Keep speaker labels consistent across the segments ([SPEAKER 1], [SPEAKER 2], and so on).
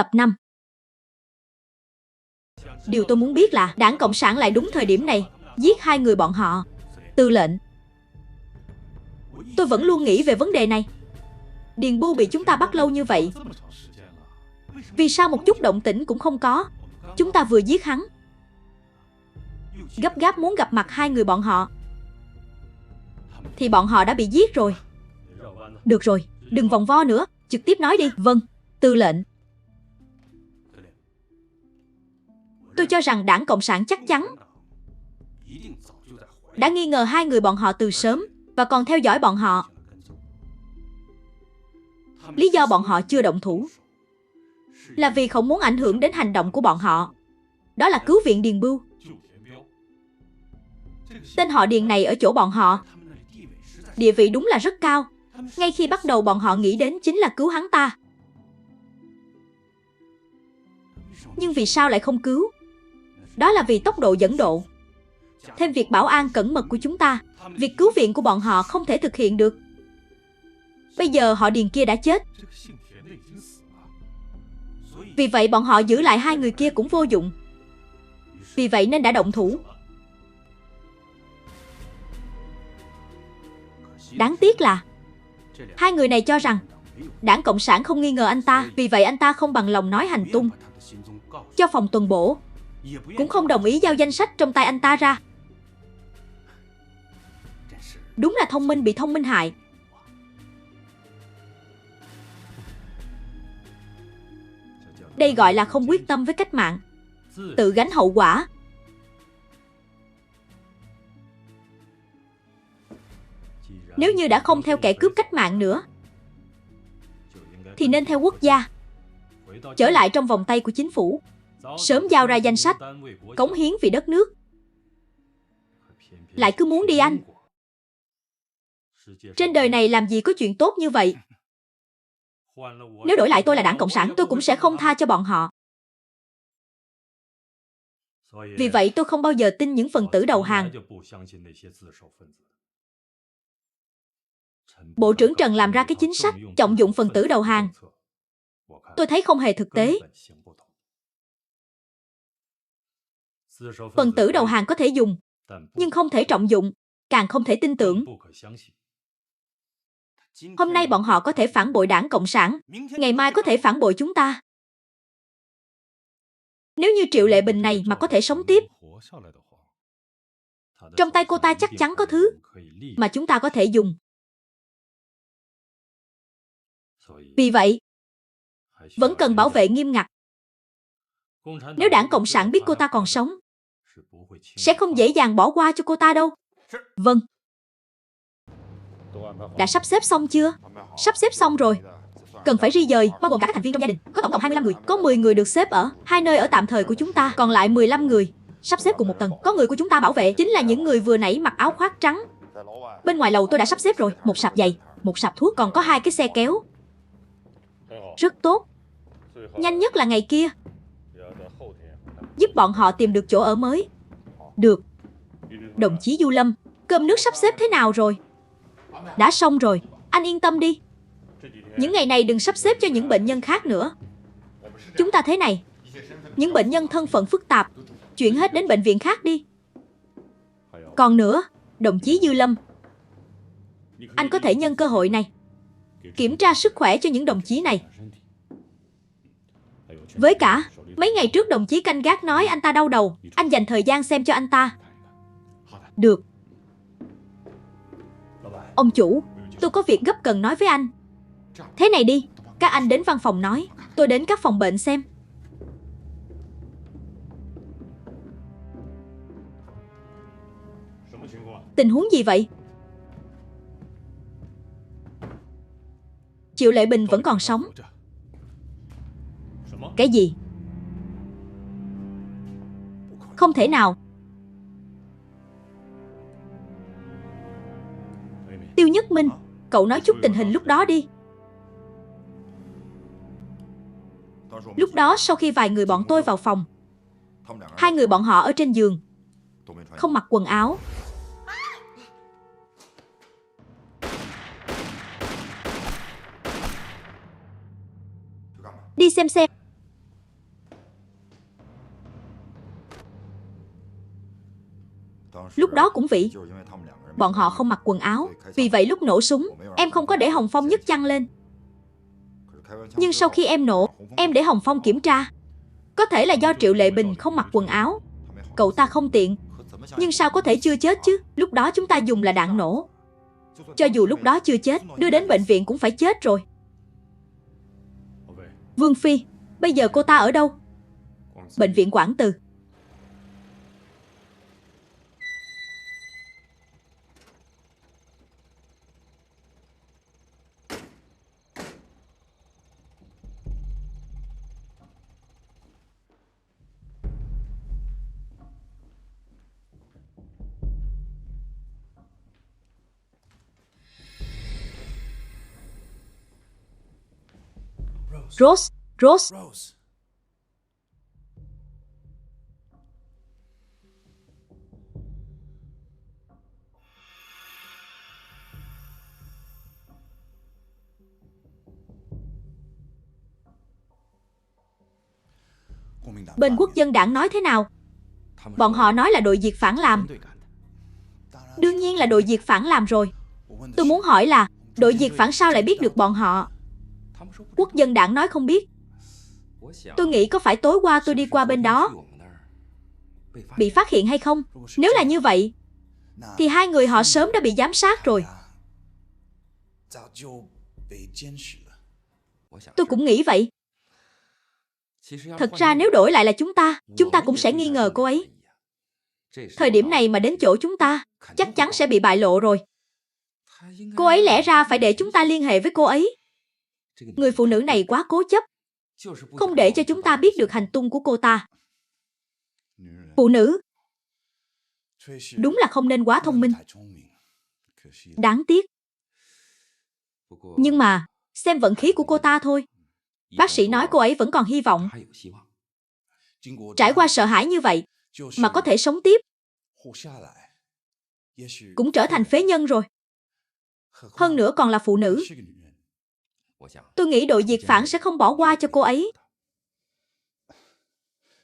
[SPEAKER 1] Tập 5. Điều tôi muốn biết là Đảng Cộng sản lại đúng thời điểm này giết hai người bọn họ. Tư lệnh, tôi vẫn luôn nghĩ về vấn đề này. Điền Bu bị chúng ta bắt lâu như vậy, vì sao một chút động tĩnh cũng không có? Chúng ta vừa giết hắn, gấp gáp muốn gặp mặt hai người bọn họ, thì bọn họ đã bị giết rồi. Được rồi, đừng vòng vo nữa, trực tiếp nói đi. Vâng, tư lệnh. Tôi cho rằng Đảng Cộng sản chắc chắn đã nghi ngờ hai người bọn họ từ sớm và còn theo dõi bọn họ. Lý do bọn họ chưa động thủ là vì không muốn ảnh hưởng đến hành động của bọn họ. Đó là cứu viện Điền Bưu. Tên họ Điền này ở chỗ bọn họ, địa vị đúng là rất cao. Ngay khi bắt đầu bọn họ nghĩ đến chính là cứu hắn ta. Nhưng vì sao lại không cứu? Đó là vì tốc độ dẫn độ. Thêm việc bảo an cẩn mật của chúng ta, việc cứu viện của bọn họ không thể thực hiện được. Bây giờ họ Điền kia đã chết, vì vậy bọn họ giữ lại hai người kia cũng vô dụng. Vì vậy nên đã động thủ. Đáng tiếc là hai người này cho rằng Đảng Cộng sản không nghi ngờ anh ta, vì vậy anh ta không bằng lòng nói hành tung cho phòng tuần bổ, cũng không đồng ý giao danh sách trong tay anh ta ra. Đúng là thông minh bị thông minh hại. Đây gọi là không quyết tâm với cách mạng, tự gánh hậu quả. Nếu như đã không theo kẻ cướp cách mạng nữa, thì nên theo quốc gia, trở lại trong vòng tay của chính phủ, sớm giao ra danh sách, cống hiến vì đất nước. Lại cứ muốn đi Anh. Trên đời này làm gì có chuyện tốt như vậy. Nếu đổi lại tôi là Đảng Cộng sản, tôi cũng sẽ không tha cho bọn họ. Vì vậy tôi không bao giờ tin những phần tử đầu hàng. Bộ trưởng Trần làm ra cái chính sách trọng dụng phần tử đầu hàng, tôi thấy không hề thực tế. Phần tử đầu hàng có thể dùng, nhưng không thể trọng dụng, càng không thể tin tưởng. Hôm nay bọn họ có thể phản bội Đảng Cộng sản, ngày mai có thể phản bội chúng ta. Nếu như Triệu Lệ Bình này mà có thể sống tiếp, trong tay cô ta chắc chắn có thứ mà chúng ta có thể dùng. Vì vậy, vẫn cần bảo vệ nghiêm ngặt. Nếu Đảng Cộng sản biết cô ta còn sống, sẽ không dễ dàng bỏ qua cho cô ta đâu. Vâng. Đã sắp xếp xong chưa? Sắp xếp xong rồi. Cần phải di dời, bao gồm cả các thành viên trong gia đình. Có tổng cộng 25 người. Có 10 người được xếp ở hai nơi ở tạm thời của chúng ta. Còn lại 15 người sắp xếp cùng một tầng. Có người của chúng ta bảo vệ, chính là những người vừa nãy mặc áo khoác trắng. Bên ngoài lầu tôi đã sắp xếp rồi. Một sạp giày, một sạp thuốc, còn có 2 cái xe kéo. Rất tốt. Nhanh nhất là ngày kia, giúp bọn họ tìm được chỗ ở mới. Được. Đồng chí Du Lâm, cơm nước sắp xếp thế nào rồi? Đã xong rồi, anh yên tâm đi. Những ngày này đừng sắp xếp cho những bệnh nhân khác nữa. Chúng ta thế này, những bệnh nhân thân phận phức tạp, chuyển hết đến bệnh viện khác đi. Còn nữa, đồng chí Dư Lâm, anh có thể nhân cơ hội này kiểm tra sức khỏe cho những đồng chí này. Với cả, mấy ngày trước đồng chí canh gác nói anh ta đau đầu, anh dành thời gian xem cho anh ta. Được. Ông chủ, tôi có việc gấp cần nói với anh. Thế này đi, các anh đến văn phòng nói, tôi đến các phòng bệnh xem. Tình huống gì vậy? Triệu Lệ Bình vẫn còn sống. Cái gì? Không thể nào. Tiêu Nhất Minh, cậu nói chút tình hình lúc đó đi. Lúc đó sau khi vài người bọn tôi vào phòng, hai người bọn họ ở trên giường, không mặc quần áo. Đi xem. Lúc đó cũng vậy. Bọn họ không mặc quần áo. Vì vậy lúc nổ súng, em không có để Hồng Phong nhấc chăn lên. Nhưng sau khi em nổ, em để Hồng Phong kiểm tra. Có thể là do Triệu Lệ Bình không mặc quần áo. Cậu ta không tiện. Nhưng sao có thể chưa chết chứ? Lúc đó chúng ta dùng là đạn nổ. Cho dù lúc đó chưa chết, đưa đến bệnh viện cũng phải chết rồi. Vương Phi, bây giờ cô ta ở đâu? Bệnh viện Quảng Từ. Rose, Rose. Bên Quốc dân đảng nói thế nào? Bọn họ nói là đội diệt phản làm. Đương nhiên là đội diệt phản làm rồi. Tôi muốn hỏi là đội diệt phản sao lại biết được bọn họ? Quốc dân đảng nói không biết. Tôi nghĩ có phải tối qua tôi đi qua bên đó bị phát hiện hay không? Nếu là như vậy thì hai người họ sớm đã bị giám sát rồi. Tôi cũng nghĩ vậy. Thật ra nếu đổi lại là chúng ta cũng sẽ nghi ngờ cô ấy. Thời điểm này mà đến chỗ chúng ta, chắc chắn sẽ bị bại lộ rồi. Cô ấy lẽ ra phải để chúng ta liên hệ với cô ấy. Người phụ nữ này quá cố chấp, không để cho chúng ta biết được hành tung của cô ta. Phụ nữ đúng là không nên quá thông minh. Đáng tiếc. Nhưng mà, xem vận khí của cô ta thôi. Bác sĩ nói cô ấy vẫn còn hy vọng. Trải qua sợ hãi như vậy, mà có thể sống tiếp, cũng trở thành phế nhân rồi. Hơn nữa còn là phụ nữ. Tôi nghĩ đội diệt phản sẽ không bỏ qua cho cô ấy.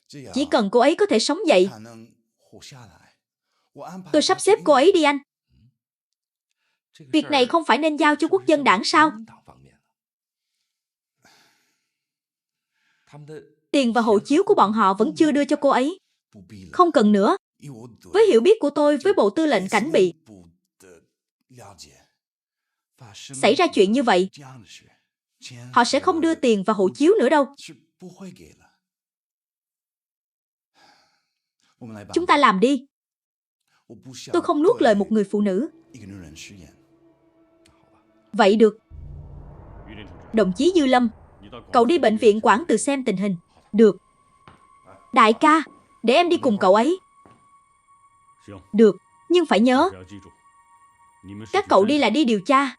[SPEAKER 1] Chỉ cần cô ấy có thể sống dậy, tôi sắp xếp cô ấy đi anh. Việc này không phải nên giao cho Quốc dân đảng sao? Tiền và hộ chiếu của bọn họ vẫn chưa đưa cho cô ấy. Không cần nữa. Với hiểu biết của tôi với Bộ Tư lệnh Cảnh bị, xảy ra chuyện như vậy, họ sẽ không đưa tiền và hộ chiếu nữa đâu. Chúng ta làm đi. Tôi không nuốt lời một người phụ nữ. Vậy được. Đồng chí Dư Lâm, cậu đi bệnh viện Quảng Từ xem tình hình. Được. Đại ca, để em đi cùng cậu ấy. Được, nhưng phải nhớ, các cậu đi là đi điều tra,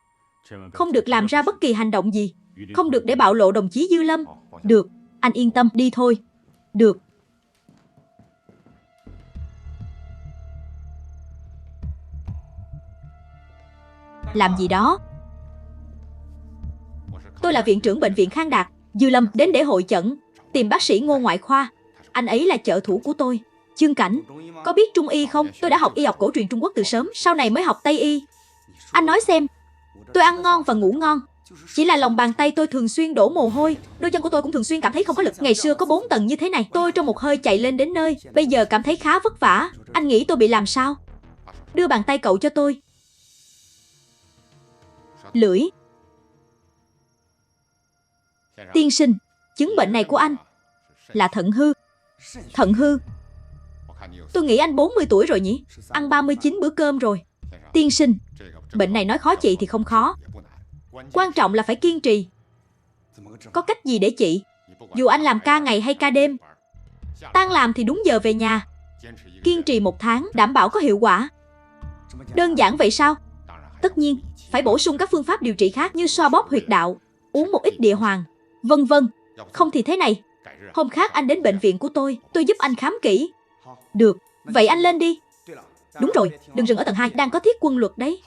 [SPEAKER 1] không được làm ra bất kỳ hành động gì, không được để bạo lộ đồng chí Dư Lâm. Được, anh yên tâm, đi thôi. Được. Làm gì đó? Tôi là viện trưởng bệnh viện Khang Đạt. Dư Lâm đến để hội chẩn, tìm bác sĩ Ngô ngoại khoa. Anh ấy là trợ thủ của tôi. Chương Cảnh, có biết Trung y không? Tôi đã học y học cổ truyền Trung Quốc từ sớm, sau này mới học Tây y. Anh nói xem, tôi ăn ngon và ngủ ngon, chỉ là lòng bàn tay tôi thường xuyên đổ mồ hôi, đôi chân của tôi cũng thường xuyên cảm thấy không có lực. Ngày xưa có 4 tầng như thế này, tôi trong một hơi chạy lên đến nơi, bây giờ cảm thấy khá vất vả. Anh nghĩ tôi bị làm sao? Đưa bàn tay cậu cho tôi. Lưỡi. Tiên sinh, chứng bệnh này của anh là thận hư. Thận hư. Tôi nghĩ anh 40 tuổi rồi nhỉ? Ăn 39 bữa cơm rồi. Tiên sinh, bệnh này nói khó trị thì không khó. Quan trọng là phải kiên trì. Có cách gì để trị? Dù anh làm ca ngày hay ca đêm, tan làm thì đúng giờ về nhà. Kiên trì 1 tháng, đảm bảo có hiệu quả. Đơn giản vậy sao? Tất nhiên, phải bổ sung các phương pháp điều trị khác như xoa bóp huyệt đạo, uống một ít địa hoàng, vân vân. Không thì thế này, hôm khác anh đến bệnh viện của tôi giúp anh khám kỹ. Được, vậy anh lên đi. Đúng rồi, đừng dừng ở tầng 2, đang có thiết quân luật đấy.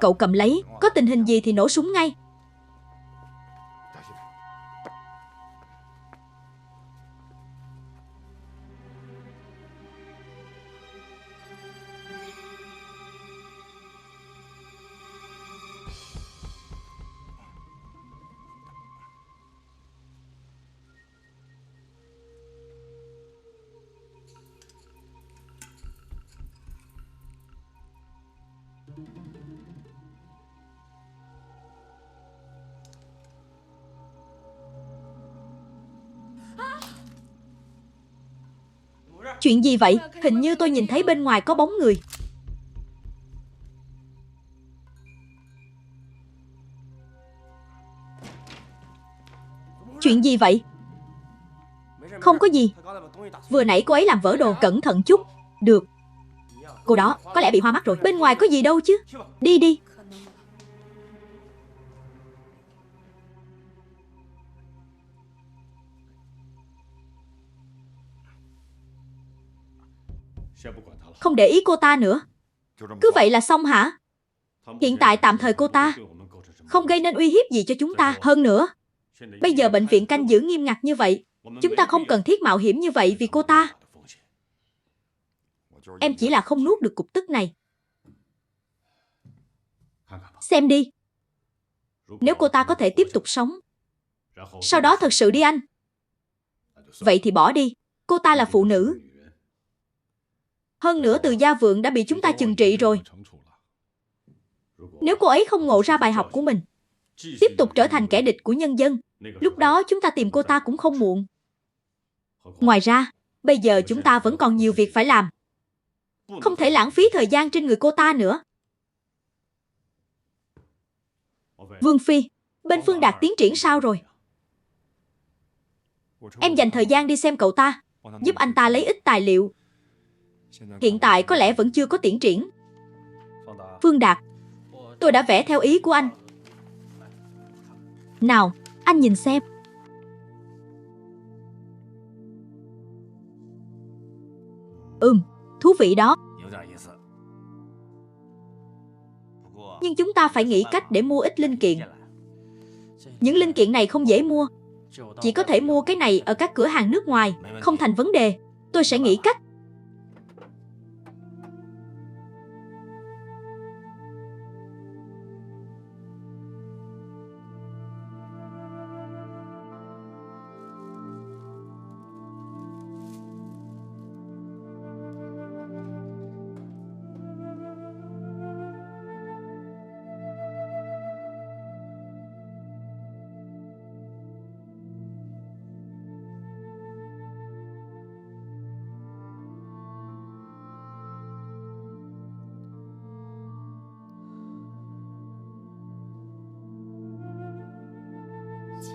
[SPEAKER 1] Cậu cầm lấy, có tình hình gì thì nổ súng ngay. Chuyện gì vậy? Hình như tôi nhìn thấy bên ngoài có bóng người. Chuyện gì vậy? Không có gì. Vừa nãy cô ấy làm vỡ đồ, cẩn thận chút. Được. Cô đó có lẽ bị hoa mắt rồi. Bên ngoài có gì đâu chứ. Đi đi. Không để ý cô ta nữa. Cứ vậy là xong hả? Hiện tại tạm thời cô ta không gây nên uy hiếp gì cho chúng ta. Hơn nữa, bây giờ bệnh viện canh giữ nghiêm ngặt như vậy, chúng ta không cần thiết mạo hiểm như vậy vì cô ta. Em chỉ là không nuốt được cục tức này. Xem đi. Nếu cô ta có thể tiếp tục sống, sau đó thật sự đi anh, vậy thì bỏ đi. Cô ta là phụ nữ. Hơn nữa Từ Gia Vượng đã bị chúng ta trừng trị rồi. Nếu cô ấy không ngộ ra bài học của mình, tiếp tục trở thành kẻ địch của nhân dân, lúc đó chúng ta tìm cô ta cũng không muộn. Ngoài ra, bây giờ chúng ta vẫn còn nhiều việc phải làm. Không thể lãng phí thời gian trên người cô ta nữa. Vương Phi, bên Phương Đạt tiến triển sao rồi? Em dành thời gian đi xem cậu ta, giúp anh ta lấy ít tài liệu. Hiện tại có lẽ vẫn chưa có tiến triển. Phương Đạt, tôi đã vẽ theo ý của anh. Nào, anh nhìn xem. Thú vị đó. Nhưng chúng ta phải nghĩ cách để mua ít linh kiện. Những linh kiện này không dễ mua. Chỉ có thể mua cái này ở các cửa hàng nước ngoài. Không thành vấn đề. Tôi sẽ nghĩ cách.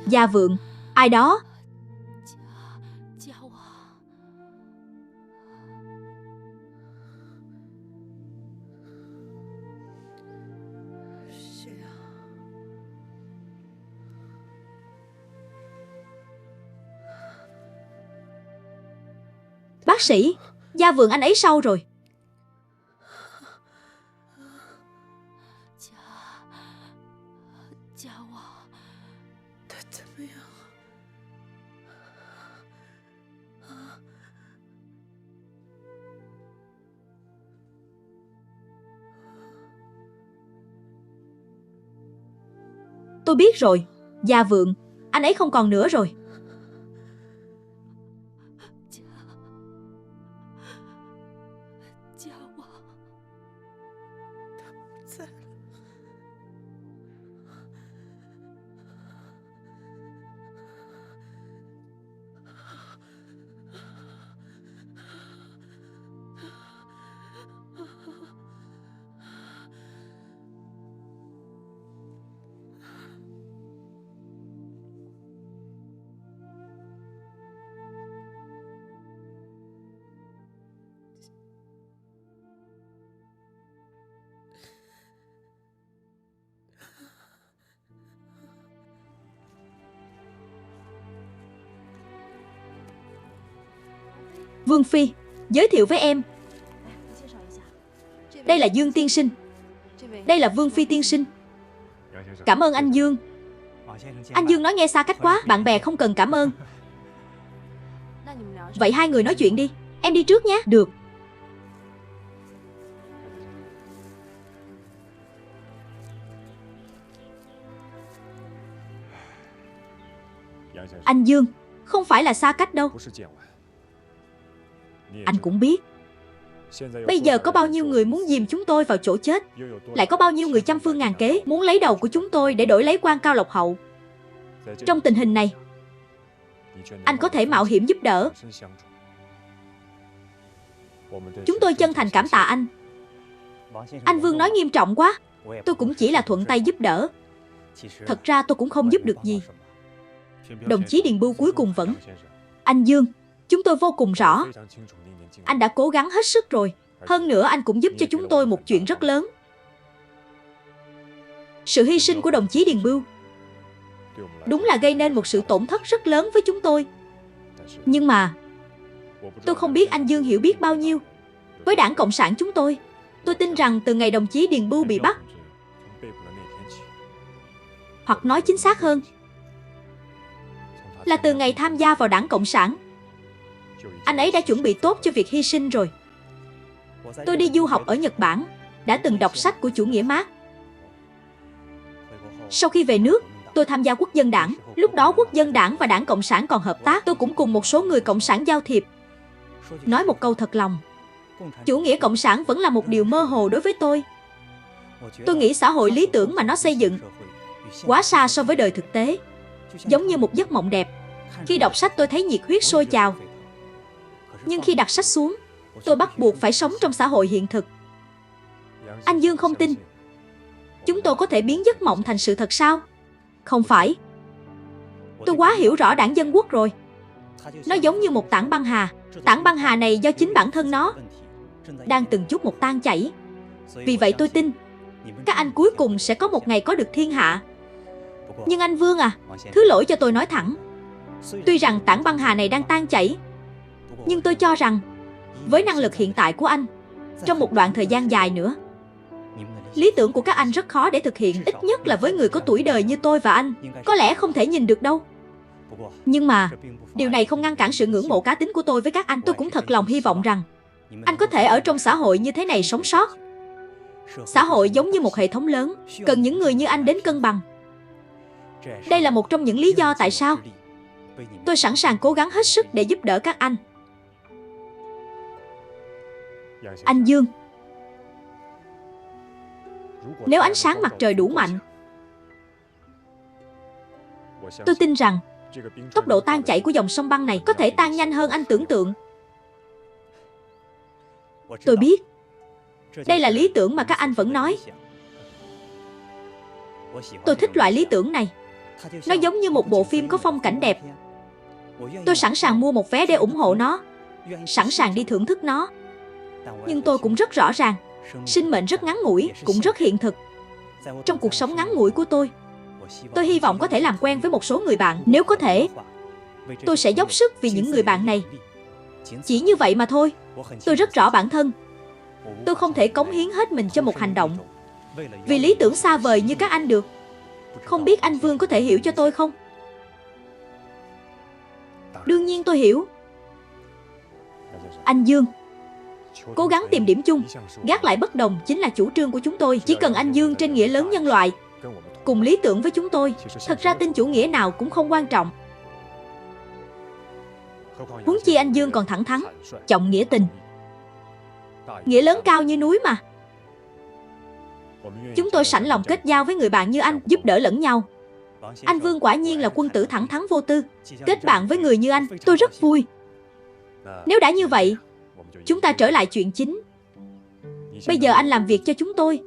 [SPEAKER 1] Gia Vượng, ai đó? Bác sĩ, Gia Vượng anh ấy sao rồi? Tôi biết rồi, Gia Vượng, anh ấy không còn nữa rồi. Vương Phi, giới thiệu với em. Đây là Dương tiên sinh. Đây là Vương Phi tiên sinh. Cảm ơn anh Dương. Anh Dương nói nghe xa cách quá, bạn bè không cần cảm ơn. Vậy hai người nói chuyện đi. Em đi trước nhé. Được. Anh Dương, không phải là xa cách đâu. Anh cũng biết. Bây giờ có bao nhiêu người muốn dìm chúng tôi vào chỗ chết, lại có bao nhiêu người trăm phương ngàn kế muốn lấy đầu của chúng tôi để đổi lấy quan cao lộc hậu. Trong tình hình này, anh có thể mạo hiểm giúp đỡ. Chúng tôi chân thành cảm tạ anh. Anh Vương nói nghiêm trọng quá. Tôi cũng chỉ là thuận tay giúp đỡ. Thật ra tôi cũng không giúp được gì. Đồng chí Điền Bưu cuối cùng vẫn. Anh Dương, chúng tôi vô cùng rõ. Anh đã cố gắng hết sức rồi. Hơn nữa anh cũng giúp cho chúng tôi một chuyện rất lớn. Sự hy sinh của đồng chí Điền Bưu đúng là gây nên một sự tổn thất rất lớn với chúng tôi. Nhưng mà tôi không biết anh Dương hiểu biết bao nhiêu với Đảng Cộng sản chúng tôi. Tôi tin rằng từ ngày đồng chí Điền Bưu bị bắt, hoặc nói chính xác hơn là từ ngày tham gia vào Đảng Cộng sản, anh ấy đã chuẩn bị tốt cho việc hy sinh rồi. Tôi đi du học ở Nhật Bản, đã từng đọc sách của chủ nghĩa Mác. Sau khi về nước, tôi tham gia Quốc dân đảng. Lúc đó Quốc dân đảng và Đảng Cộng sản còn hợp tác. Tôi cũng cùng một số người Cộng sản giao thiệp. Nói một câu thật lòng, chủ nghĩa Cộng sản vẫn là một điều mơ hồ đối với tôi. Tôi nghĩ xã hội lý tưởng mà nó xây dựng quá xa so với đời thực tế, giống như một giấc mộng đẹp. Khi đọc sách tôi thấy nhiệt huyết sôi trào. Nhưng khi đặt sách xuống, tôi bắt buộc phải sống trong xã hội hiện thực. Anh Dương không tin chúng tôi có thể biến giấc mộng thành sự thật sao? Không phải. Tôi quá hiểu rõ Đảng Dân Quốc rồi. Nó giống như một tảng băng hà. Tảng băng hà này do chính bản thân nó đang từng chút một tan chảy. Vì vậy tôi tin các anh cuối cùng sẽ có một ngày có được thiên hạ. Nhưng anh Vương à, thứ lỗi cho tôi nói thẳng. Tuy rằng tảng băng hà này đang tan chảy, nhưng tôi cho rằng với năng lực hiện tại của anh, trong một đoạn thời gian dài nữa, lý tưởng của các anh rất khó để thực hiện. Ít nhất là với người có tuổi đời như tôi và anh, có lẽ không thể nhìn được đâu. Nhưng mà điều này không ngăn cản sự ngưỡng mộ cá tính của tôi với các anh. Tôi cũng thật lòng hy vọng rằng anh có thể ở trong xã hội như thế này sống sót. Xã hội giống như một hệ thống lớn, cần những người như anh đến cân bằng. Đây là một trong những lý do tại sao tôi sẵn sàng cố gắng hết sức để giúp đỡ các anh. Anh Dương, nếu ánh sáng mặt trời đủ mạnh, tôi tin rằng tốc độ tan chảy của dòng sông băng này có thể tan nhanh hơn anh tưởng tượng. Tôi biết đây là lý tưởng mà các anh vẫn nói. Tôi thích loại lý tưởng này. Nó giống như một bộ phim có phong cảnh đẹp. Tôi sẵn sàng mua một vé để ủng hộ nó, sẵn sàng đi thưởng thức nó. Nhưng tôi cũng rất rõ ràng, sinh mệnh rất ngắn ngủi, cũng rất hiện thực. Trong cuộc sống ngắn ngủi của tôi hy vọng có thể làm quen với một số người bạn. Nếu có thể, tôi sẽ dốc sức vì những người bạn này. Chỉ như vậy mà thôi. Tôi rất rõ bản thân. Tôi không thể cống hiến hết mình cho một hành động vì lý tưởng xa vời như các anh được. Không biết anh Vương có thể hiểu cho tôi không? Đương nhiên tôi hiểu. Anh Dương, cố gắng tìm điểm chung, gác lại bất đồng chính là chủ trương của chúng tôi. Chỉ cần anh Dương trên nghĩa lớn nhân loại, cùng lý tưởng với chúng tôi. Thật ra tin chủ nghĩa nào cũng không quan trọng. Huống chi anh Dương còn thẳng thắn, trọng nghĩa tình. Nghĩa lớn cao như núi mà. Chúng tôi sẵn lòng kết giao với người bạn như anh, giúp đỡ lẫn nhau. Anh Vương quả nhiên là quân tử thẳng thắn vô tư. Kết bạn với người như anh, tôi rất vui. Nếu đã như vậy, chúng ta trở lại chuyện chính. Bây giờ anh làm việc cho chúng tôi,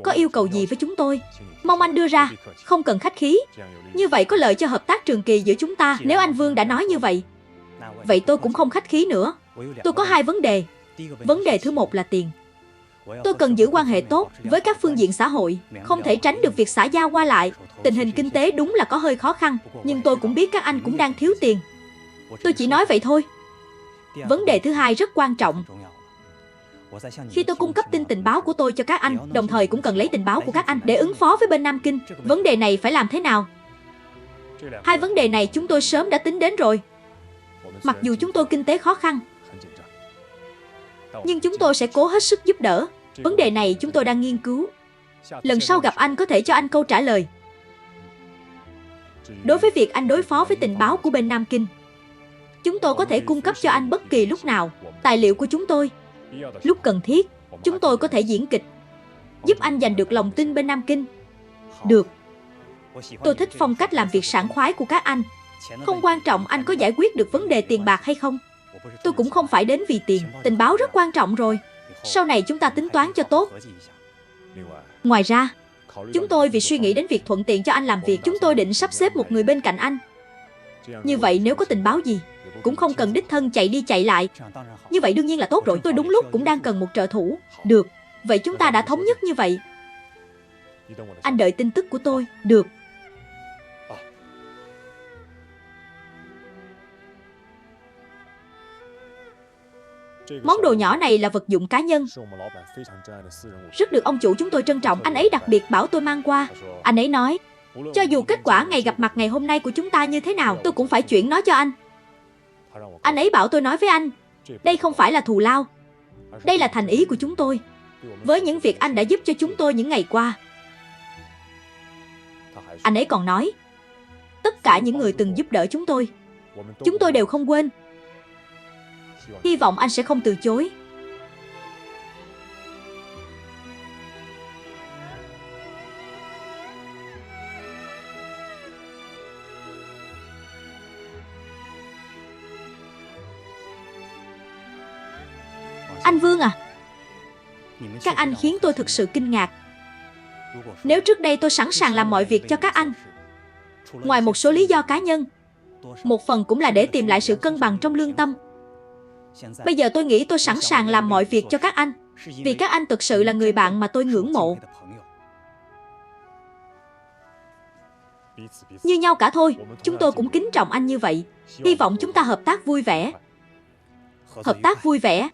[SPEAKER 1] có yêu cầu gì với chúng tôi, mong anh đưa ra, không cần khách khí. Như vậy có lợi cho hợp tác trường kỳ giữa chúng ta. Nếu anh Vương đã nói như vậy, vậy tôi cũng không khách khí nữa. Tôi có hai vấn đề. Vấn đề thứ một là tiền. Tôi cần giữ quan hệ tốt với các phương diện xã hội, không thể tránh được việc xã giao qua lại. Tình hình kinh tế đúng là có hơi khó khăn, nhưng tôi cũng biết các anh cũng đang thiếu tiền. Tôi chỉ nói vậy thôi. Vấn đề thứ hai rất quan trọng. Khi tôi cung cấp tin tình báo của tôi cho các anh, đồng thời cũng cần lấy tình báo của các anh để ứng phó với bên Nam Kinh. Vấn đề này phải làm thế nào? Hai vấn đề này chúng tôi sớm đã tính đến rồi. Mặc dù chúng tôi kinh tế khó khăn, nhưng chúng tôi sẽ cố hết sức giúp đỡ. Vấn đề này chúng tôi đang nghiên cứu. Lần sau gặp anh có thể cho anh câu trả lời. Đối với việc anh đối phó với tình báo của bên Nam Kinh, chúng tôi có thể cung cấp cho anh bất kỳ lúc nào tài liệu của chúng tôi. Lúc cần thiết, chúng tôi có thể diễn kịch, giúp anh giành được lòng tin bên Nam Kinh. Được. Tôi thích phong cách làm việc sảng khoái của các anh. Không quan trọng anh có giải quyết được vấn đề tiền bạc hay không. Tôi cũng không phải đến vì tiền. Tình báo rất quan trọng rồi. Sau này chúng ta tính toán cho tốt. Ngoài ra, chúng tôi vì suy nghĩ đến việc thuận tiện cho anh làm việc, chúng tôi định sắp xếp một người bên cạnh anh. Như vậy nếu có tình báo gì, cũng không cần đích thân chạy đi chạy lại. Như vậy đương nhiên là tốt rồi. Tôi đúng lúc cũng đang cần một trợ thủ. Được. Vậy chúng ta đã thống nhất như vậy. Anh đợi tin tức của tôi. Được. Món đồ nhỏ này là vật dụng cá nhân, rất được ông chủ chúng tôi trân trọng. Anh ấy đặc biệt bảo tôi mang qua. Anh ấy nói, cho dù kết quả ngày gặp mặt ngày hôm nay của chúng ta như thế nào, tôi cũng phải chuyển nó cho anh. Anh ấy bảo tôi nói với anh, đây không phải là thù lao, đây là thành ý của chúng tôi với những việc anh đã giúp cho chúng tôi những ngày qua. Anh ấy còn nói, tất cả những người từng giúp đỡ chúng tôi đều không quên. Hy vọng anh sẽ không từ chối. Anh Vương à, các anh khiến tôi thực sự kinh ngạc. Nếu trước đây tôi sẵn sàng làm mọi việc cho các anh, ngoài một số lý do cá nhân, một phần cũng là để tìm lại sự cân bằng trong lương tâm. Bây giờ tôi nghĩ tôi sẵn sàng làm mọi việc cho các anh, vì các anh thực sự là người bạn mà tôi ngưỡng mộ. Như nhau cả thôi, chúng tôi cũng kính trọng anh như vậy. Hy vọng chúng ta hợp tác vui vẻ. Hợp tác vui vẻ.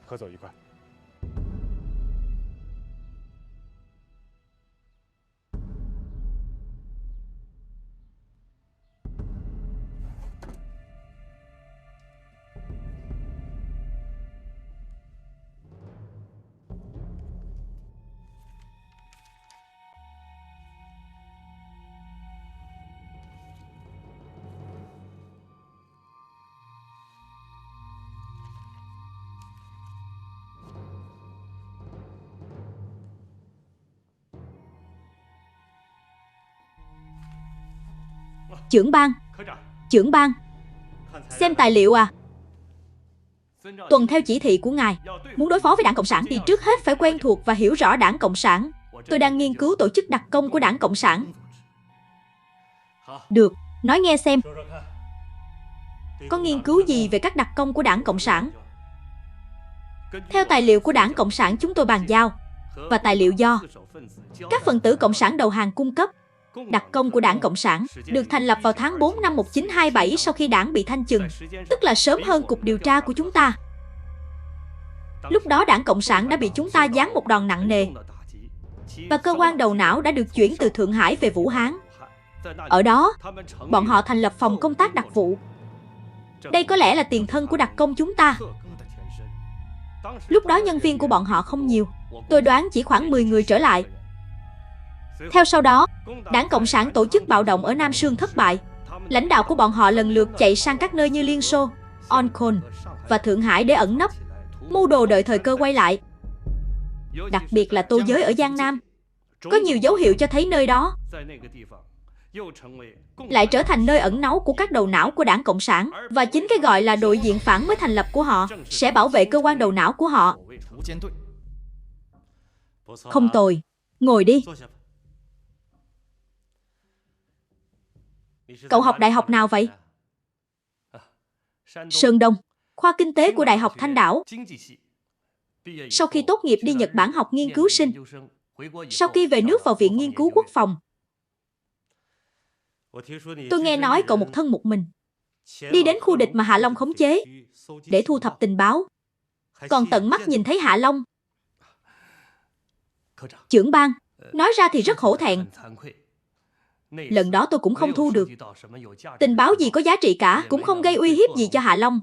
[SPEAKER 1] Trưởng ban, xem tài liệu à? Tuần theo chỉ thị của ngài, muốn đối phó với Đảng Cộng sản thì trước hết phải quen thuộc và hiểu rõ Đảng Cộng sản. Tôi đang nghiên cứu tổ chức đặc công của Đảng Cộng sản. Được, nói nghe xem. Có nghiên cứu gì về các đặc công của Đảng Cộng sản? Theo tài liệu của Đảng Cộng sản chúng tôi bàn giao, và tài liệu do các phần tử Cộng sản đầu hàng cung cấp, đặc công của Đảng Cộng sản được thành lập vào tháng 4 năm 1927 sau khi đảng bị thanh trừng, tức là sớm hơn cục điều tra của chúng ta. Lúc đó Đảng Cộng sản đã bị chúng ta giáng một đòn nặng nề, và cơ quan đầu não đã được chuyển từ Thượng Hải về Vũ Hán. Ở đó, bọn họ thành lập phòng công tác đặc vụ. Đây có lẽ là tiền thân của đặc công chúng ta. Lúc đó nhân viên của bọn họ không nhiều, tôi đoán chỉ khoảng 10 người trở lại. Theo sau đó, Đảng Cộng sản tổ chức bạo động ở Nam Sương thất bại. Lãnh đạo của bọn họ lần lượt chạy sang các nơi như Liên Xô, Hong Kong và Thượng Hải để ẩn nấp, mưu đồ đợi thời cơ quay lại. Đặc biệt là Tô Giới ở Giang Nam, có nhiều dấu hiệu cho thấy nơi đó lại trở thành nơi ẩn náu của các đầu não của Đảng Cộng sản, và chính cái gọi là đội diện phản mới thành lập của họ sẽ bảo vệ cơ quan đầu não của họ. Không tồi, ngồi đi. Cậu học đại học nào vậy? Sơn Đông, khoa kinh tế của Đại học Thanh Đảo. Sau khi tốt nghiệp đi Nhật Bản học nghiên cứu sinh. Sau khi về nước vào Viện Nghiên cứu Quốc phòng. Tôi nghe nói cậu một thân một mình đi đến khu địch mà Hạ Long khống chế để thu thập tình báo. Còn tận mắt nhìn thấy Hạ Long Trưởng ban, nói ra thì rất hổ thẹn. Lần đó tôi cũng không thu được tình báo gì có giá trị cả, cũng không gây uy hiếp gì cho Hạ Long.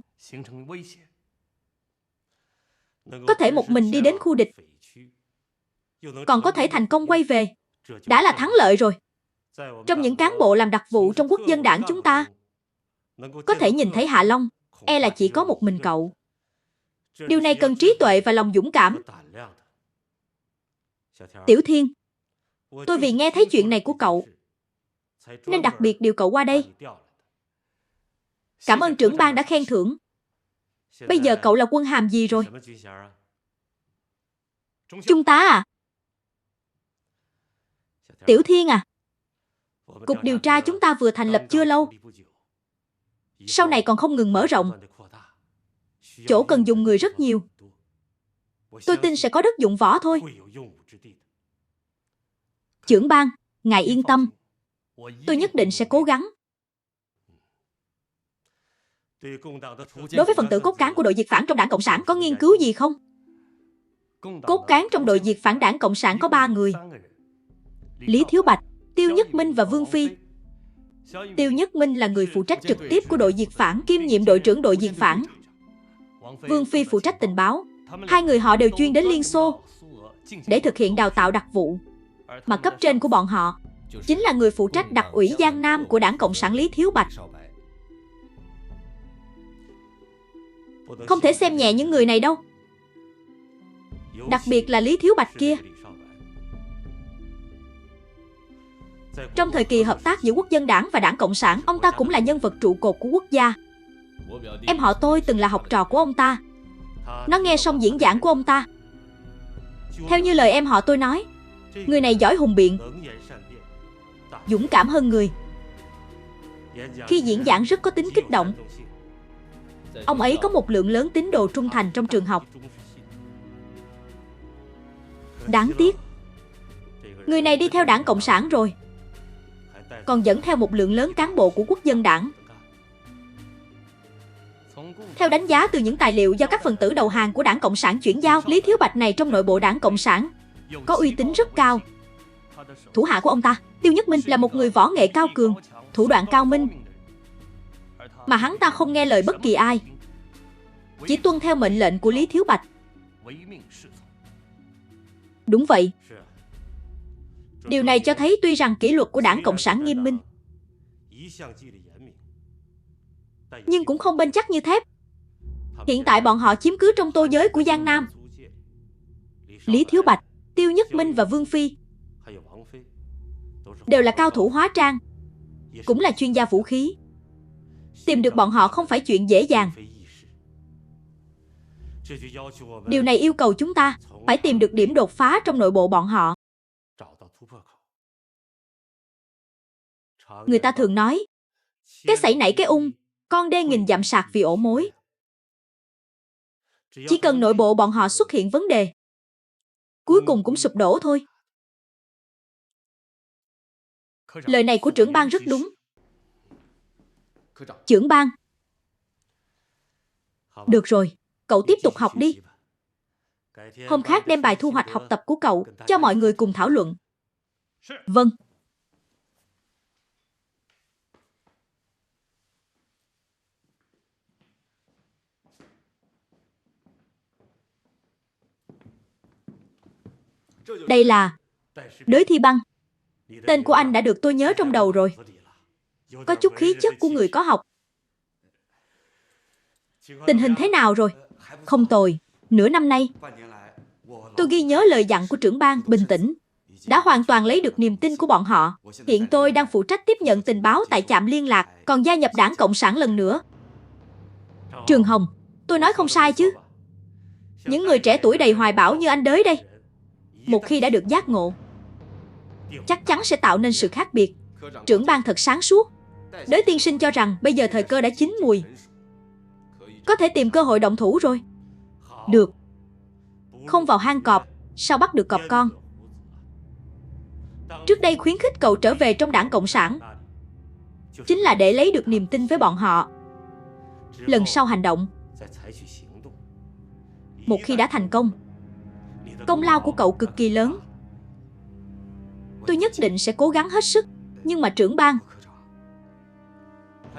[SPEAKER 1] Có thể một mình đi đến khu địch, còn có thể thành công quay về, đã là thắng lợi rồi. Trong những cán bộ làm đặc vụ trong quốc dân đảng chúng ta, có thể nhìn thấy Hạ Long, e là chỉ có một mình cậu. Điều này cần trí tuệ và lòng dũng cảm. Tiểu Thiên, tôi vì nghe thấy chuyện này của cậu, nên đặc biệt điều cậu qua đây. Cảm ơn trưởng ban đã khen thưởng. Bây giờ cậu là quân hàm gì rồi? Trung tá à? Tiểu Thiên à? Cục điều tra chúng ta vừa thành lập chưa lâu, sau này còn không ngừng mở rộng. Chỗ cần dùng người rất nhiều. Tôi tin sẽ có đất dụng võ thôi. Trưởng ban, ngài yên tâm. Tôi nhất định sẽ cố gắng. Đối với phần tử cốt cán của đội diệt phản trong Đảng Cộng sản có nghiên cứu gì không? Cốt cán trong đội diệt phản Đảng Cộng sản có 3 người: Lý Thiếu Bạch, Tiêu Nhất Minh và Vương Phi. Tiêu Nhất Minh là người phụ trách trực tiếp của đội diệt phản, kiêm nhiệm đội trưởng đội diệt phản. Vương Phi phụ trách tình báo. Hai người họ đều chuyên đến Liên Xô để thực hiện đào tạo đặc vụ. Mà cấp trên của bọn họ chính là người phụ trách đặc ủy Giang Nam của Đảng Cộng sản Lý Thiếu Bạch. Không thể xem nhẹ những người này đâu. Đặc biệt là Lý Thiếu Bạch kia. Trong thời kỳ hợp tác giữa quốc dân đảng và Đảng Cộng sản, ông ta cũng là nhân vật trụ cột của quốc gia. Em họ tôi từng là học trò của ông ta. Nó nghe xong diễn giảng của ông ta. Theo như lời em họ tôi nói, người này giỏi hùng biện, dũng cảm hơn người. Khi diễn giảng rất có tính kích động. Ông ấy có một lượng lớn tín đồ trung thành trong trường học. Đáng tiếc, người này đi theo Đảng Cộng sản rồi, còn dẫn theo một lượng lớn cán bộ của quốc dân đảng. Theo đánh giá từ những tài liệu do các phần tử đầu hàng của Đảng Cộng sản chuyển giao, Lý Thiếu Bạch này trong nội bộ Đảng Cộng sản có uy tín rất cao. Thủ hạ của ông ta, Tiêu Nhất Minh, là một người võ nghệ cao cường, thủ đoạn cao minh. Mà hắn ta không nghe lời bất kỳ ai, chỉ tuân theo mệnh lệnh của Lý Thiếu Bạch. Đúng vậy. Điều này cho thấy tuy rằng kỷ luật của Đảng Cộng sản nghiêm minh, nhưng cũng không bền chắc như thép. Hiện tại bọn họ chiếm cứ trong tô giới của Giang Nam. Lý Thiếu Bạch, Tiêu Nhất Minh và Vương Phi đều là cao thủ hóa trang, cũng là chuyên gia vũ khí. Tìm được bọn họ không phải chuyện dễ dàng. Điều này yêu cầu chúng ta phải tìm được điểm đột phá trong nội bộ bọn họ. Người ta thường nói, cái sảy nảy cái ung, con đê nghìn dặm sạc vì ổ mối. Chỉ cần nội bộ bọn họ xuất hiện vấn đề, cuối cùng cũng sụp đổ thôi. Lời này của trưởng ban rất đúng. Trưởng ban, được rồi, cậu tiếp tục học đi. Hôm khác đem bài thu hoạch học tập của cậu cho mọi người cùng thảo luận. Vâng. Đây là Đới Thi Băng. Tên của anh đã được tôi nhớ trong đầu rồi. Có chút khí chất của người có học. Tình hình thế nào rồi? Không tồi. Nửa năm nay, tôi ghi nhớ lời dặn của trưởng ban, bình tĩnh. Đã hoàn toàn lấy được niềm tin của bọn họ. Hiện tôi đang phụ trách tiếp nhận tình báo tại trạm liên lạc, còn gia nhập Đảng Cộng sản lần nữa. Trường Hồng, tôi nói không sai chứ? Những người trẻ tuổi đầy hoài bão như anh Đới đây, một khi đã được giác ngộ, chắc chắn sẽ tạo nên sự khác biệt. Trưởng ban thật sáng suốt. Đới tiên sinh cho rằng bây giờ thời cơ đã chín mùi, có thể tìm cơ hội động thủ rồi. Được. Không vào hang cọp, sao bắt được cọp con? Trước đây khuyến khích cậu trở về trong Đảng Cộng sản chính là để lấy được niềm tin với bọn họ. Lần sau hành động, một khi đã thành công, công lao của cậu cực kỳ lớn. Tôi nhất định sẽ cố gắng hết sức. Nhưng mà trưởng ban,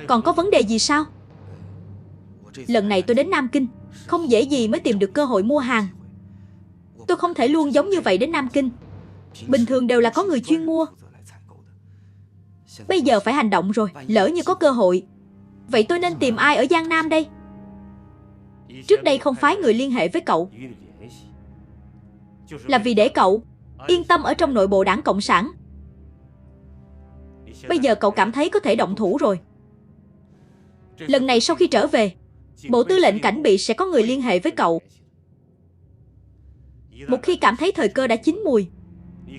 [SPEAKER 1] còn có vấn đề gì sao? Lần này tôi đến Nam Kinh, không dễ gì mới tìm được cơ hội mua hàng. Tôi không thể luôn giống như vậy đến Nam Kinh. Bình thường đều là có người chuyên mua. Bây giờ phải hành động rồi, lỡ như có cơ hội. Vậy tôi nên tìm ai ở Giang Nam đây? Trước đây không phái người liên hệ với cậu là vì để cậu yên tâm ở trong nội bộ Đảng Cộng sản. Bây giờ cậu cảm thấy có thể động thủ rồi. Lần này sau khi trở về, Bộ Tư lệnh Cảnh bị sẽ có người liên hệ với cậu. Một khi cảm thấy thời cơ đã chín mùi,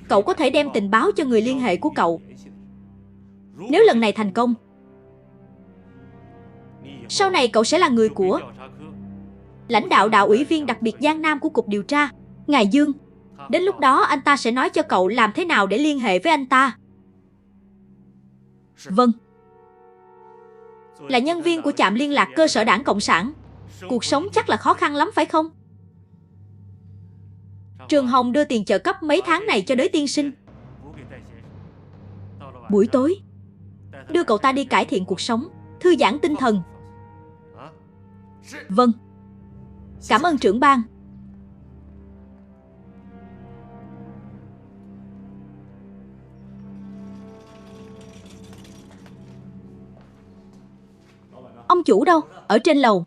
[SPEAKER 1] cậu có thể đem tình báo cho người liên hệ của cậu. Nếu lần này thành công, sau này cậu sẽ là người của lãnh đạo đạo ủy viên đặc biệt Giang Nam của Cục Điều tra, Ngài Dương. Đến lúc đó anh ta sẽ nói cho cậu làm thế nào để liên hệ với anh ta. Vâng. Là nhân viên của trạm liên lạc cơ sở Đảng Cộng sản, cuộc sống chắc là khó khăn lắm phải không? Trường Hồng đưa tiền trợ cấp mấy tháng này cho Đới tiên sinh. Buổi tối, đưa cậu ta đi cải thiện cuộc sống, thư giãn tinh thần. Vâng. Cảm ơn trưởng ban. Ông chủ đâu? Ở trên lầu.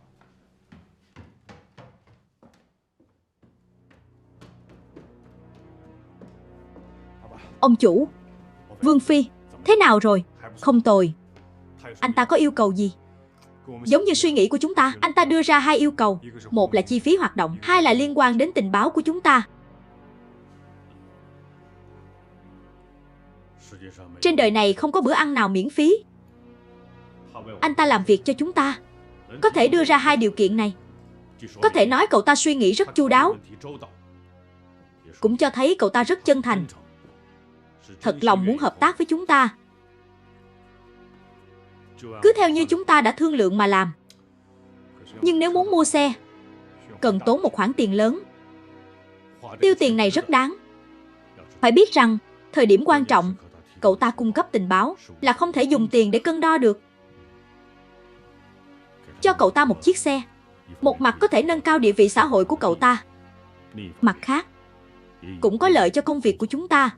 [SPEAKER 1] Ông chủ, Vương Phi, thế nào rồi? Không tồi. Anh ta có yêu cầu gì? Giống như suy nghĩ của chúng ta, anh ta đưa ra 2 yêu cầu. Một là chi phí hoạt động, 2 là liên quan đến tình báo của chúng ta. Trên đời này không có bữa ăn nào miễn phí. Anh ta làm việc cho chúng ta, có thể đưa ra 2 điều kiện này. Có thể nói cậu ta suy nghĩ rất chu đáo, cũng cho thấy cậu ta rất chân thành, thật lòng muốn hợp tác với chúng ta. Cứ theo như chúng ta đã thương lượng mà làm. Nhưng nếu muốn mua xe, cần tốn một khoản tiền lớn. Tiêu tiền này rất đáng. Phải biết rằng, thời điểm quan trọng, cậu ta cung cấp tình báo là không thể dùng tiền để cân đo được. Cho cậu ta một chiếc xe, một mặt có thể nâng cao địa vị xã hội của cậu ta, mặt khác cũng có lợi cho công việc của chúng ta.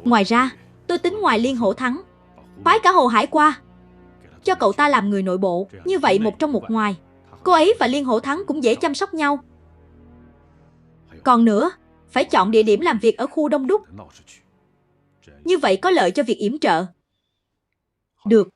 [SPEAKER 1] Ngoài ra, tôi tính ngoài Liên Hổ Thắng, phái cả Hồ Hải qua, cho cậu ta làm người nội bộ. Như vậy một trong một ngoài, cô ấy và Liên Hổ Thắng cũng dễ chăm sóc nhau. Còn nữa, phải chọn địa điểm làm việc ở khu đông đúc. Như vậy có lợi cho việc yểm trợ. Được.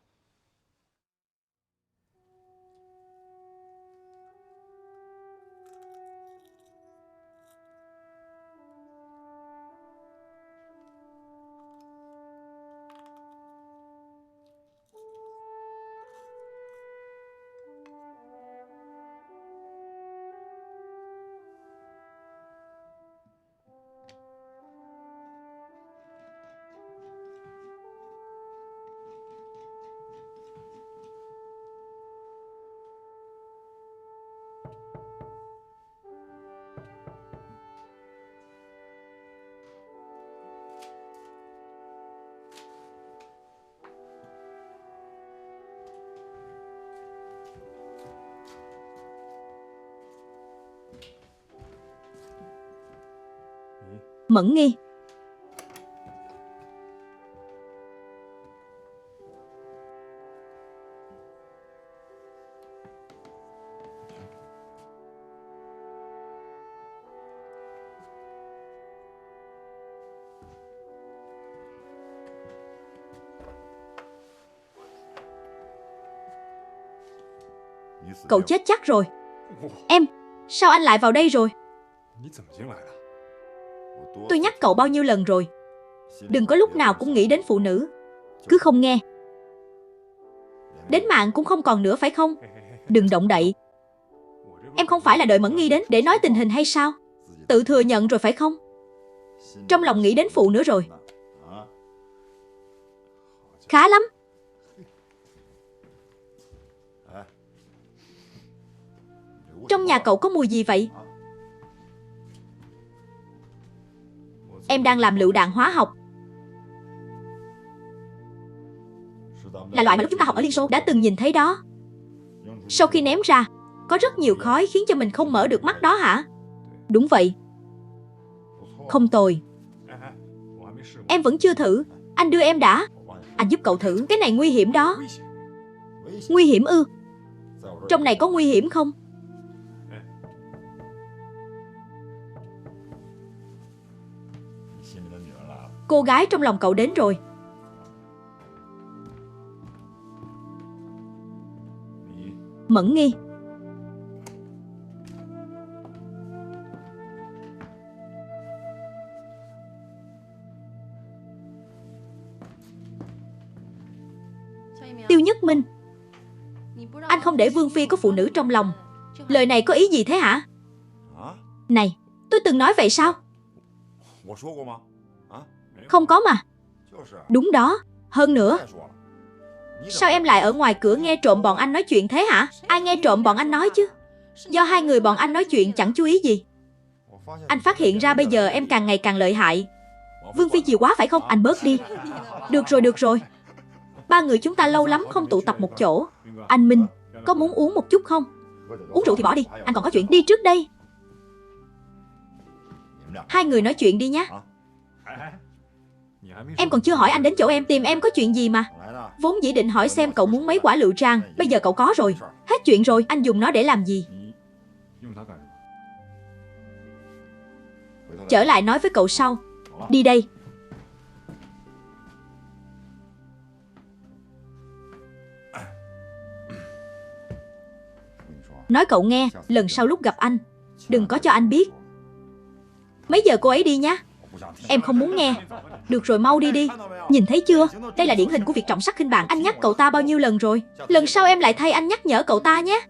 [SPEAKER 1] Mẫn Nghi. Cậu chết chắc rồi. Em, sao anh lại vào đây rồi? Tôi nhắc cậu bao nhiêu lần rồi, đừng có lúc nào cũng nghĩ đến phụ nữ. Cứ không nghe. Đến mạng cũng không còn nữa phải không? Đừng động đậy. Em không phải là đợi Mẫn Nghi đến để nói tình hình hay sao? Tự thừa nhận rồi phải không? Trong lòng nghĩ đến phụ nữa rồi. Khá lắm. Trong nhà cậu có mùi gì vậy? Em đang làm lựu đạn hóa học. Là loại mà lúc chúng ta học ở Liên Xô đã từng nhìn thấy đó. Sau khi ném ra, có rất nhiều khói khiến cho mình không mở được mắt đó hả? Đúng vậy. Không tồi. Em vẫn chưa thử. Anh đưa em đã. Anh giúp cậu thử. Cái này nguy hiểm đó. Nguy hiểm ư? Trong này có nguy hiểm không? Cô gái trong lòng cậu đến rồi. Mẫn Nghi. Tiêu Nhất Minh. Anh không để Vương Phi có phụ nữ trong lòng. Lời này có ý gì thế hả? Này, tôi từng nói vậy sao? Không có mà. Đúng đó. Hơn nữa, sao em lại ở ngoài cửa nghe trộm bọn anh nói chuyện thế hả? Ai nghe trộm bọn anh nói chứ? Do hai người bọn anh nói chuyện chẳng chú ý gì. Anh phát hiện ra bây giờ em càng ngày càng lợi hại. Vương Phi chiều quá phải không? Anh bớt đi. Được rồi, được rồi. Ba người chúng ta lâu lắm không tụ tập một chỗ. Anh Minh, có muốn uống một chút không? Uống rượu thì bỏ đi, anh còn có chuyện. Đi trước đây. Hai người nói chuyện đi nhé. Em còn chưa hỏi anh đến chỗ em tìm em có chuyện gì mà. Vốn dĩ định hỏi xem cậu muốn mấy quả lựu trang. Bây giờ cậu có rồi. Hết chuyện rồi, anh dùng nó để làm gì? Trở lại nói với cậu sau. Đi đây. Nói cậu nghe, lần sau lúc gặp anh, đừng có cho anh biết. Mấy giờ cô ấy đi nhá? Em không muốn nghe. Được rồi, mau đi đi. Nhìn thấy chưa? Đây là điển hình của việc trọng sắc khinh bạn. Anh nhắc cậu ta bao nhiêu lần rồi? Lần sau em lại thay anh nhắc nhở cậu ta nhé.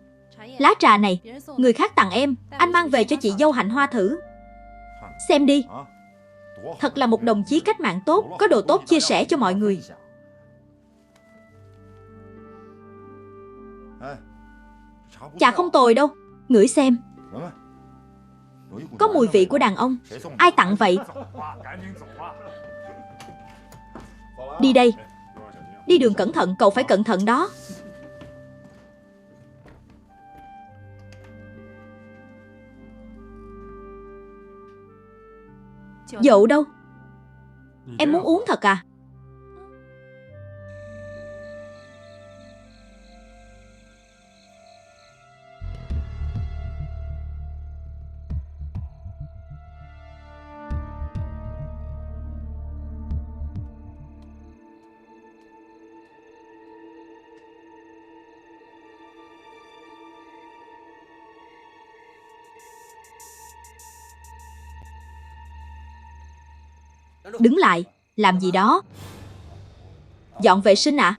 [SPEAKER 1] Lá trà này, người khác tặng em, anh mang về cho chị dâu Hạnh Hoa thử. Xem đi. Thật là một đồng chí cách mạng tốt, có đồ tốt chia sẻ cho mọi người. Trà không tồi đâu. Ngửi xem. Có mùi vị của đàn ông. Ai tặng vậy? Đi đây. Đi đường cẩn thận, cậu phải cẩn thận đó. Dậu đâu? Em muốn uống thật à? Đứng lại. Làm gì đó? Dọn vệ sinh ạ?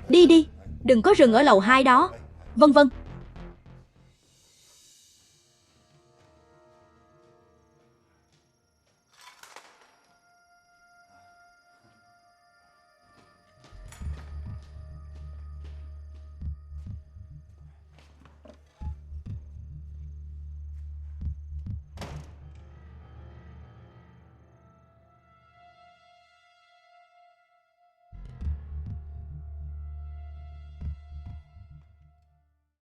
[SPEAKER 1] Đi đi. Đừng có rừng ở lầu 2 đó. Vân vân.